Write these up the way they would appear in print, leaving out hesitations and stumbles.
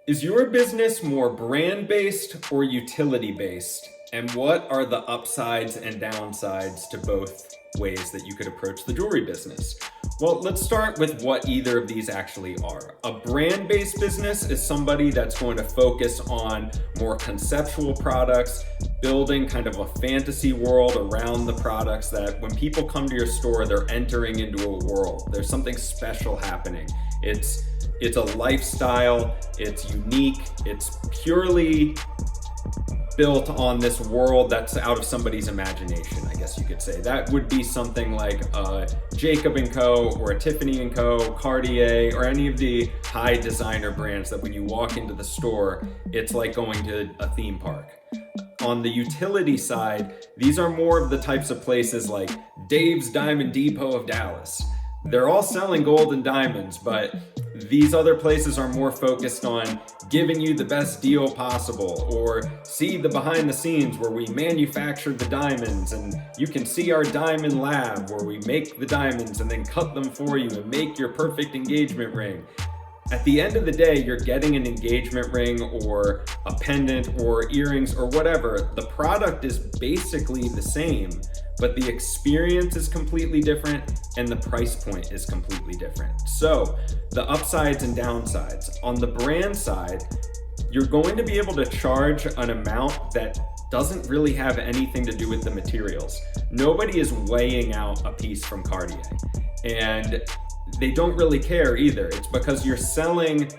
Is your business more brand-based or utility-based? And what are the upsides and downsides to both ways that you could approach the jewelry business? Well, let's start with what either of these actually are. A brand-based business is somebody that's going to focus on more conceptual products, building kind of a fantasy world around the products that when people come to your store, they're entering into a world. There's something special happening. It's a lifestyle, it's unique, it's purely built on this world that's out of somebody's imagination, I guess you could say. That would be something like a Jacob & Co. or a Tiffany & Co., Cartier, or any of the high designer brands that when you walk into the store, it's like going to a theme park. On the utility side, these are more of the types of places like Dave's Diamond Depot of Dallas. They're all selling gold and diamonds, but these other places are more focused on giving you the best deal possible, or see the behind the scenes where we manufacture the diamonds and you can see our diamond lab where we make the diamonds and then cut them for you and make your perfect engagement ring. At the end of the day, you're getting an engagement ring or a pendant or earrings or whatever. The product is basically the same, but the experience is completely different and the price point is completely different. So the upsides and downsides. On the brand side, you're going to be able to charge an amount that doesn't really have anything to do with the materials. Nobody is weighing out a piece from Cartier, and they don't really care either. It's because you're selling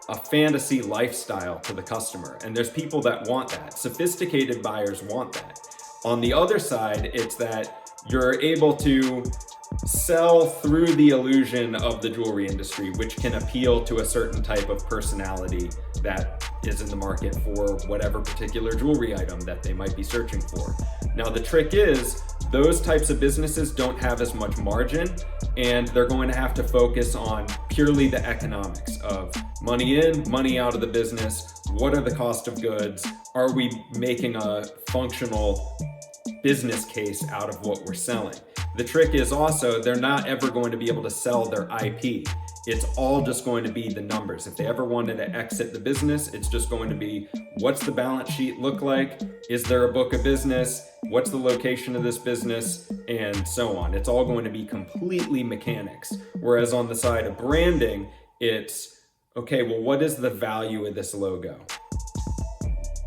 a fantasy lifestyle to the customer, and there's people that want that. Sophisticated buyers want that. On the other side, it's that you're able to sell through the illusion of the jewelry industry, which can appeal to a certain type of personality that is in the market for whatever particular jewelry item that they might be searching for. Now, the trick is those types of businesses don't have as much margin, and they're going to have to focus on purely the economics of money in, money out of the business. What are the cost of goods? Are we making a functional business case out of what we're selling? The trick is also they're not ever going to be able to sell their IP. It's all just going to be the numbers. If they ever wanted to exit the business, it's just going to be, what's the balance sheet look like? Is there a book of business? What's the location of this business? And so on. It's all going to be completely mechanics. Whereas on the side of branding, it's, okay, well, what is the value of this logo?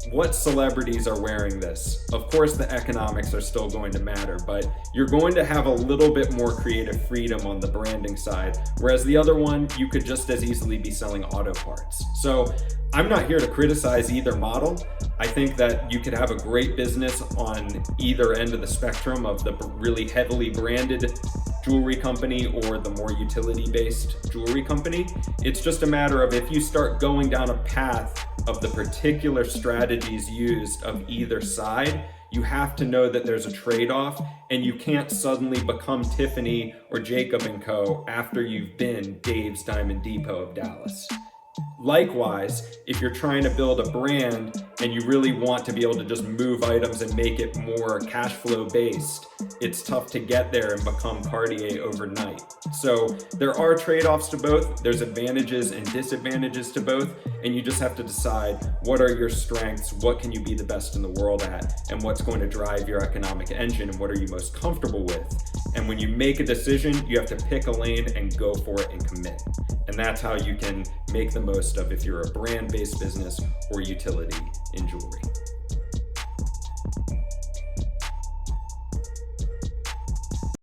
What celebrities are wearing this? Of course, the economics are still going to matter, but you're going to have a little bit more creative freedom on the branding side, whereas the other one, you could just as easily be selling auto parts. So I'm not here to criticize either model. I think that you could have a great business on either end of the spectrum of the really heavily branded jewelry company or the more utility-based jewelry company. It's just a matter of if you start going down a path of the particular strategies used of either side, you have to know that there's a trade-off, and you can't suddenly become Tiffany or Jacob & Co. after you've been Dave's Diamond Depot of Dallas. Likewise, if you're trying to build a brand and you really want to be able to just move items and make it more cash flow based, it's tough to get there and become Cartier overnight. So there are trade-offs to both. There's advantages and disadvantages to both, and you just have to decide what are your strengths, what can you be the best in the world at, and what's going to drive your economic engine, and what are you most comfortable with. And when you make a decision, you have to pick a lane and go for it and commit. And that's how you can make the most of if you're a brand-based business or utility in jewelry.